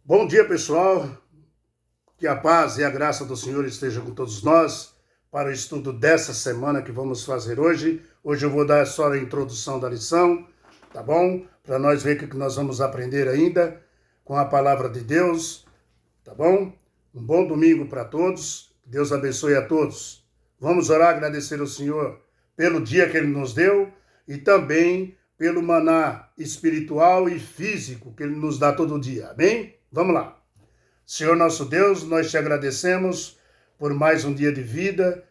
Bom dia, pessoal. Que a paz e a graça do Senhor esteja com todos nós para o estudo dessa semana que vamos fazer hoje. Hoje eu vou dar só a introdução da lição, tá bom? Para nós ver o que nós vamos aprender ainda com a palavra de Deus, tá bom? Um bom domingo para todos. Deus abençoe a todos. Vamos orar, agradecer ao Senhor pelo dia que Ele nos deu e também pelo maná espiritual e físico que Ele nos dá todo dia. Amém? Vamos lá. Senhor nosso Deus, nós te agradecemos por mais um dia de vida,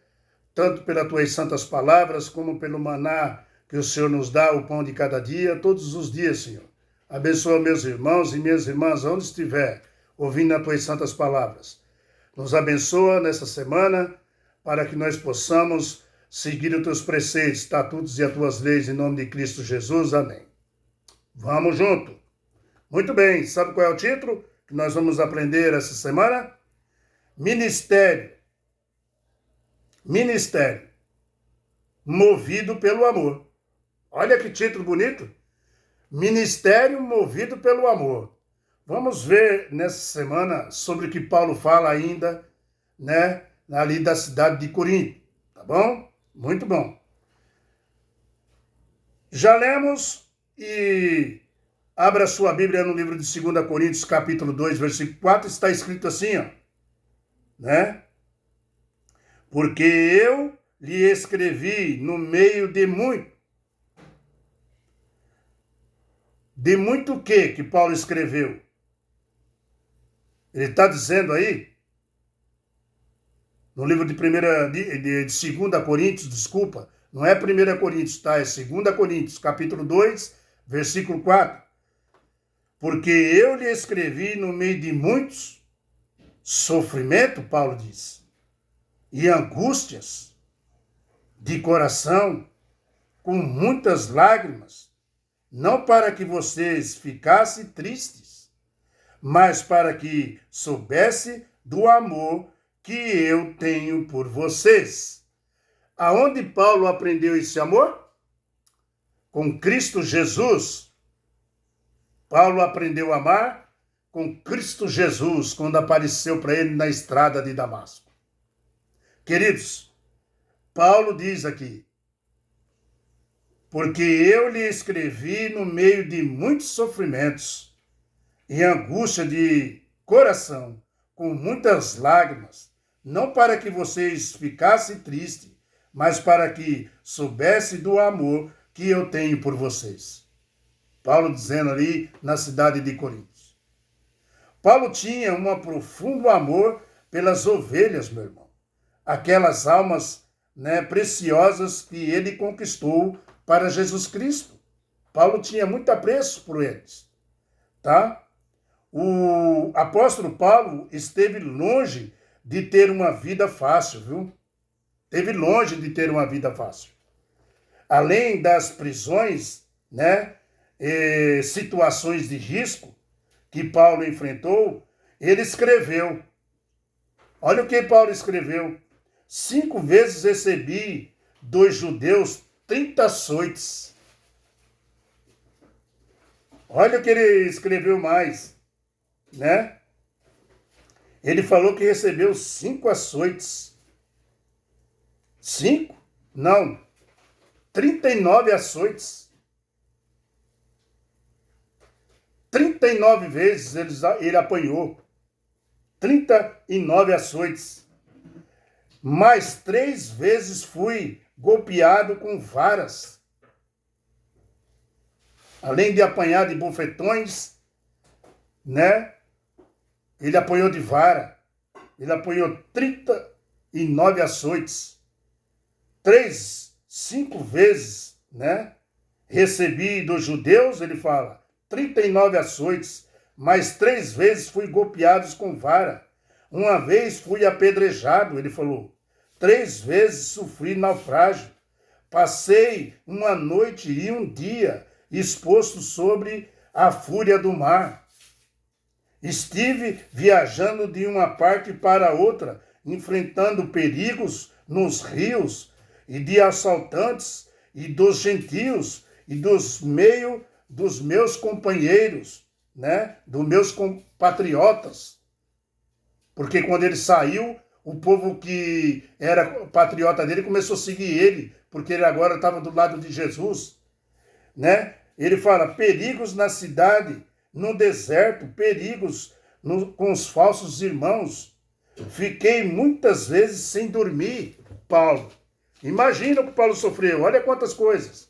tanto pelas tuas santas palavras, como pelo maná que o Senhor nos dá, o pão de cada dia, todos os dias, Senhor. Abençoa meus irmãos e minhas irmãs, onde estiver, ouvindo as tuas santas palavras. Nos abençoa nessa semana, para que nós possamos seguir os teus preceitos, estatutos e as tuas leis, em nome de Cristo Jesus. Amém. Vamos junto. Muito bem, sabe qual é o título que nós vamos aprender essa semana? Ministério. Ministério. Movido pelo amor. Olha que título bonito. Ministério movido pelo amor. Vamos ver nessa semana sobre o que Paulo fala ainda, né, ali da cidade de Corinto, tá bom? Muito bom. Já lemos e abra sua Bíblia no livro de 2 Coríntios, capítulo 2, versículo 4, está escrito assim, ó, né? Porque eu lhe escrevi no meio de muito. De muito o que Paulo escreveu? Ele está dizendo aí, no livro de 2 Coríntios, desculpa, não é 1 Coríntios, tá? É 2 Coríntios, capítulo 2, versículo 4. Porque eu lhe escrevi no meio de muitos sofrimento, Paulo diz, e angústias de coração, com muitas lágrimas, não para que vocês ficassem tristes, mas para que soubesse do amor que eu tenho por vocês. Aonde Paulo aprendeu esse amor? Com Cristo Jesus. Paulo aprendeu a amar com Cristo Jesus, quando apareceu para ele na estrada de Damasco. Queridos, Paulo diz aqui, porque eu lhe escrevi no meio de muitos sofrimentos e angústia de coração, com muitas lágrimas, não para que vocês ficassem tristes, mas para que soubessem do amor que eu tenho por vocês. Paulo dizendo ali na cidade de Corinto. Paulo tinha um profundo amor pelas ovelhas, meu irmão. Aquelas almas, né, preciosas que ele conquistou para Jesus Cristo. Paulo tinha muito apreço por eles, tá? O apóstolo Paulo esteve longe de ter uma vida fácil, viu? Esteve longe de ter uma vida fácil. Além das prisões, né, situações de risco que Paulo enfrentou, ele escreveu. Olha o que Paulo escreveu. 5 vezes recebi dos judeus 30 açoites. Olha o que ele escreveu mais, né? Ele falou que recebeu 5 açoites. 5? Não. 39 açoites. 39 vezes ele apanhou. 39 açoites. Mais 3 vezes fui golpeado com varas. Além de apanhar de bofetões, né? Ele apanhou de vara. Ele apanhou 39 açoites. 5 vezes, né? Recebi dos judeus, ele fala, 39 açoites, mais 3 vezes fui golpeado com vara. Uma vez fui apedrejado, ele falou. 3 vezes sofri naufrágio. Passei uma noite e um dia exposto sobre a fúria do mar. Estive viajando de uma parte para outra, enfrentando perigos nos rios e de assaltantes e dos gentios e dos meus companheiros, né, dos meus compatriotas. Porque quando ele saiu, o povo que era patriota dele começou a seguir ele, porque ele agora estava do lado de Jesus, né? Ele fala, perigos na cidade, no deserto, perigos com os falsos irmãos. Fiquei muitas vezes sem dormir, Paulo. Imagina o que Paulo sofreu, olha quantas coisas.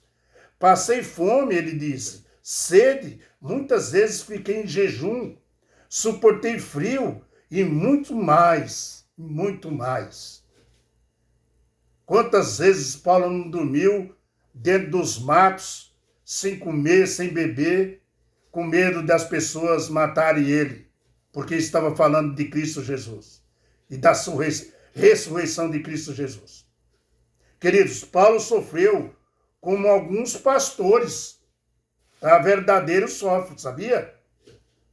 Passei fome, ele disse, sede, muitas vezes fiquei em jejum, suportei frio e muito mais, muito mais. Quantas vezes Paulo não dormiu dentro dos matos, sem comer, sem beber, com medo das pessoas matarem ele, porque estava falando de Cristo Jesus e da ressurreição de Cristo Jesus. Queridos, Paulo sofreu como alguns pastores verdadeiros sofrem, sabia?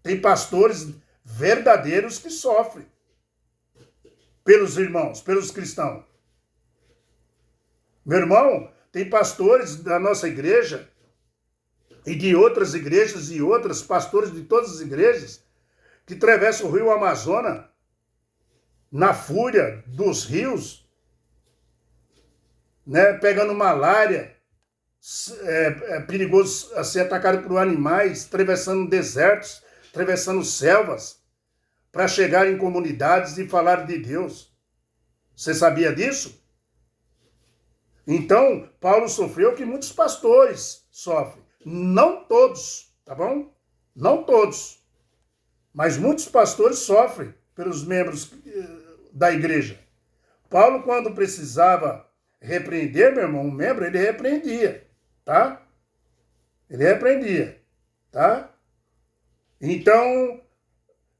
Tem pastores verdadeiros que sofrem pelos irmãos, pelos cristãos. Meu irmão, tem pastores da nossa igreja e de outras igrejas e outros pastores de todas as igrejas que atravessam o rio Amazonas na fúria dos rios, né, pegando malária, é perigoso ser atacado por animais, atravessando desertos, atravessando selvas, para chegar em comunidades e falar de Deus. Você sabia disso? Então, Paulo sofreu o que muitos pastores sofrem. Não todos, tá bom? Não todos. Mas muitos pastores sofrem pelos membros da igreja. Paulo, quando precisava repreender, meu irmão, um membro, ele repreendia, tá? Ele repreendia, tá? Então,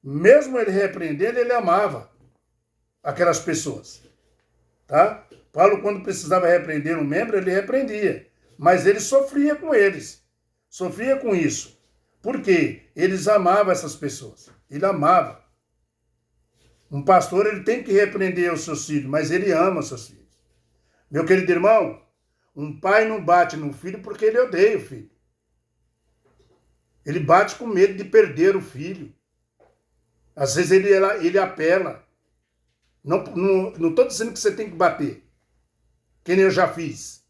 mesmo ele repreendendo, ele amava aquelas pessoas, tá? Paulo, quando precisava repreender um membro, ele repreendia, mas ele sofria com eles, sofria com isso. Por quê? Eles amavam essas pessoas, ele amava. Um pastor, ele tem que repreender os seus filhos, mas ele ama os seus filhos. Meu querido irmão, um pai não bate no filho porque ele odeia o filho. Ele bate com medo de perder o filho. Às vezes ele apela. Não estou dizendo que você tem que bater, que nem eu já fiz.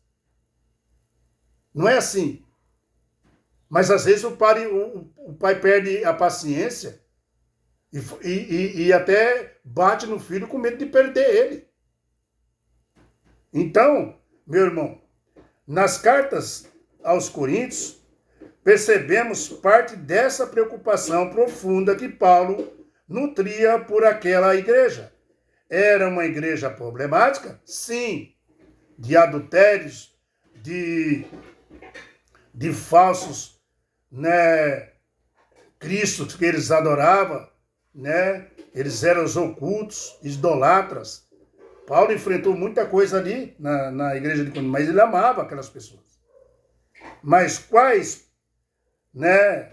Não é assim. Mas às vezes o pai perde a paciência e até bate no filho com medo de perder ele. Então, meu irmão, nas cartas aos Coríntios, percebemos parte dessa preocupação profunda que Paulo nutria por aquela igreja. Era uma igreja problemática? Sim. De adultérios, de falsos, né, cristos que eles adoravam, né? Eles eram os ocultos, idolatras. Paulo enfrentou muita coisa ali na igreja de Corinto, mas ele amava aquelas pessoas. Mas quais, né,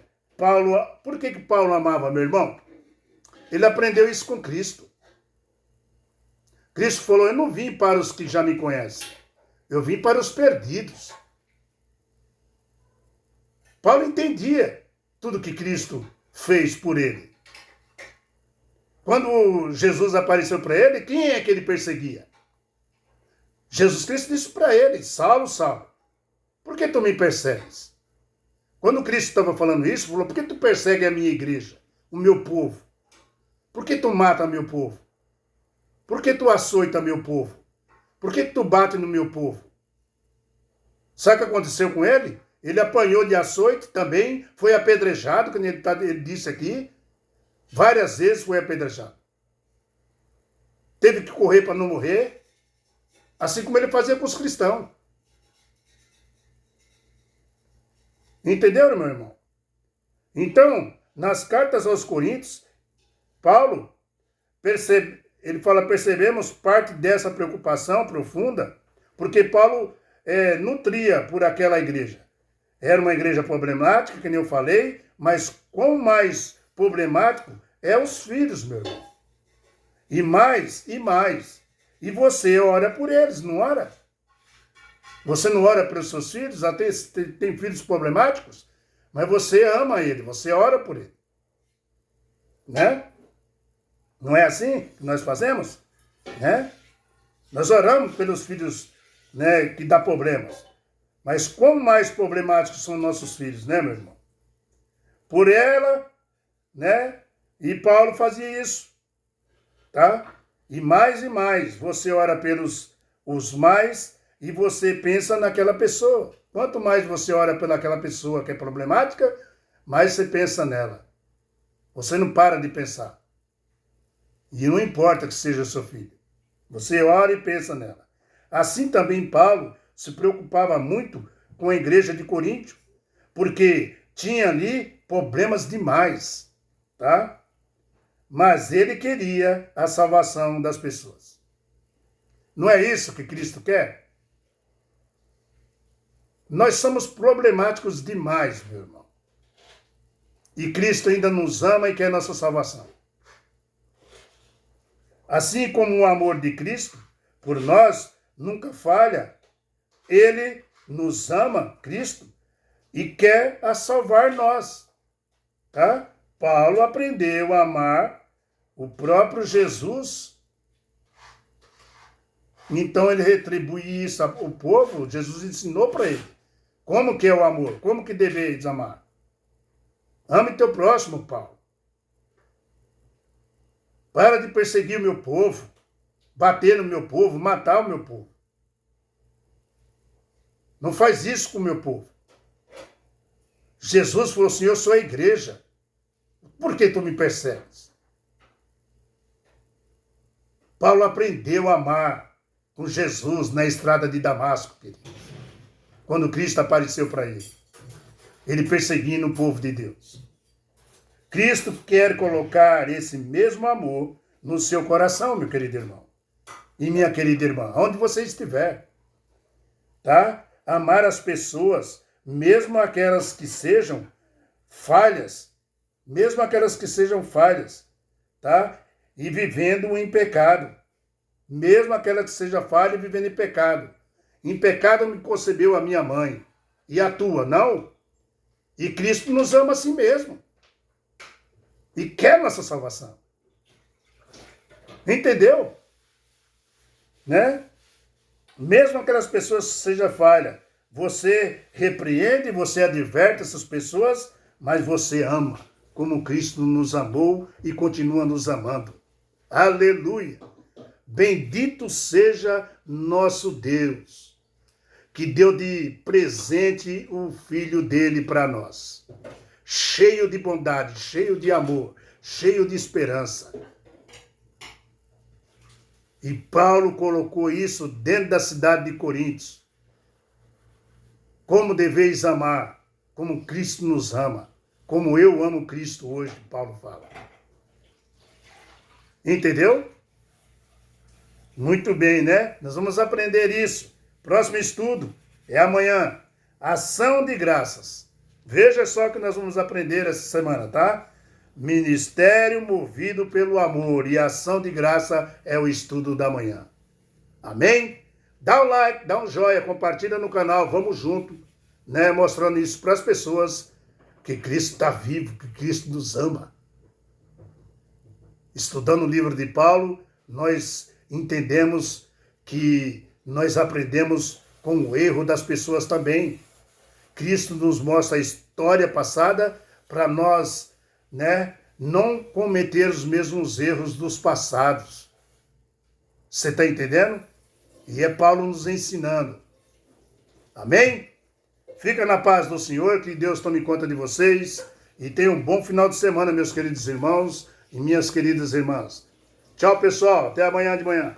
por que Paulo amava, meu irmão? Ele aprendeu isso com Cristo. Cristo falou, eu não vim para os que já me conhecem, eu vim para os perdidos. Paulo entendia tudo que Cristo fez por ele. Quando Jesus apareceu para ele, quem é que ele perseguia? Jesus Cristo disse para ele, Saulo, Saulo, por que tu me persegues? Quando Cristo estava falando isso, falou, por que tu persegue a minha igreja, o meu povo? Por que tu mata meu povo? Por que tu açoita meu povo? Por que tu bate no meu povo? Sabe o que aconteceu com ele? Ele apanhou de açoite também, foi apedrejado, como ele disse aqui. Várias vezes foi apedrejado. Teve que correr para não morrer, assim como ele fazia com os cristãos. Entenderam, meu irmão? Então, nas cartas aos Coríntios, Paulo percebemos parte dessa preocupação profunda, porque Paulo nutria por aquela igreja. Era uma igreja problemática, que nem eu falei, mas quão mais problemático é os filhos, meu irmão. E mais, e mais. E você ora por eles, não ora? Você não ora pelos seus filhos? Até tem filhos problemáticos, mas você ama ele, você ora por ele. né? Não é assim que nós fazemos? Né? Nós oramos pelos filhos, né, que dá problemas. Mas quão mais problemáticos são nossos filhos, né, meu irmão? Por ela, né? E Paulo fazia isso, tá? E mais, você ora pelos os mais e você pensa naquela pessoa. Quanto mais você ora pelaquela pessoa que é problemática, mais você pensa nela. Você não para de pensar. E não importa que seja seu filho. Você ora e pensa nela. Assim também Paulo se preocupava muito com a igreja de Coríntio, porque tinha ali problemas demais, tá? Mas ele queria a salvação das pessoas. Não é isso que Cristo quer? Nós somos problemáticos demais, meu irmão. E Cristo ainda nos ama e quer nossa salvação. Assim como o amor de Cristo por nós nunca falha, ele nos ama, Cristo, e quer a salvar nós. Tá? Paulo aprendeu a amar o próprio Jesus. Então ele retribui isso ao povo. Jesus ensinou para ele. Como que é o amor? Como que deveis amar? Ame teu próximo, Paulo. Para de perseguir o meu povo, bater no meu povo, matar o meu povo. Não faz isso com o meu povo. Jesus falou assim, eu sou a igreja. Por que tu me persegues? Paulo aprendeu a amar com Jesus na estrada de Damasco, querido. Quando Cristo apareceu para ele. Ele perseguindo o povo de Deus. Cristo quer colocar esse mesmo amor no seu coração, meu querido irmão. E minha querida irmã, onde você estiver. Tá? Amar as pessoas, mesmo aquelas que sejam falhas, tá? E vivendo em pecado, mesmo aquela que seja falha e vivendo em pecado. Em pecado me concebeu a minha mãe, e a tua, não? E Cristo nos ama assim mesmo, e quer nossa salvação. Entendeu? Né? Mesmo aquelas pessoas que sejam falhas, você repreende, você adverte essas pessoas, mas você ama, como Cristo nos amou e continua nos amando. Aleluia! Bendito seja nosso Deus, que deu de presente o Filho dele para nós. Cheio de bondade, cheio de amor, cheio de esperança. E Paulo colocou isso dentro da cidade de Corinto. Como deveis amar, como Cristo nos ama, como eu amo Cristo hoje, Paulo fala. Entendeu? Muito bem, né? Nós vamos aprender isso. Próximo estudo é amanhã. Ação de graças. Veja só o que nós vamos aprender essa semana, tá? Ministério movido pelo amor e ação de graça é o estudo da manhã. Amém? Dá um like, dá um joinha, compartilha no canal, vamos junto, né? Mostrando isso para as pessoas que Cristo está vivo, que Cristo nos ama. Estudando o livro de Paulo, nós entendemos que nós aprendemos com o erro das pessoas também. Cristo nos mostra a história passada para nós, né, não cometer os mesmos erros dos passados. Você está entendendo? E é Paulo nos ensinando. Amém? Fica na paz do Senhor, que Deus tome conta de vocês. E tenha um bom final de semana, meus queridos irmãos e minhas queridas irmãs. Tchau, pessoal. Até amanhã de manhã.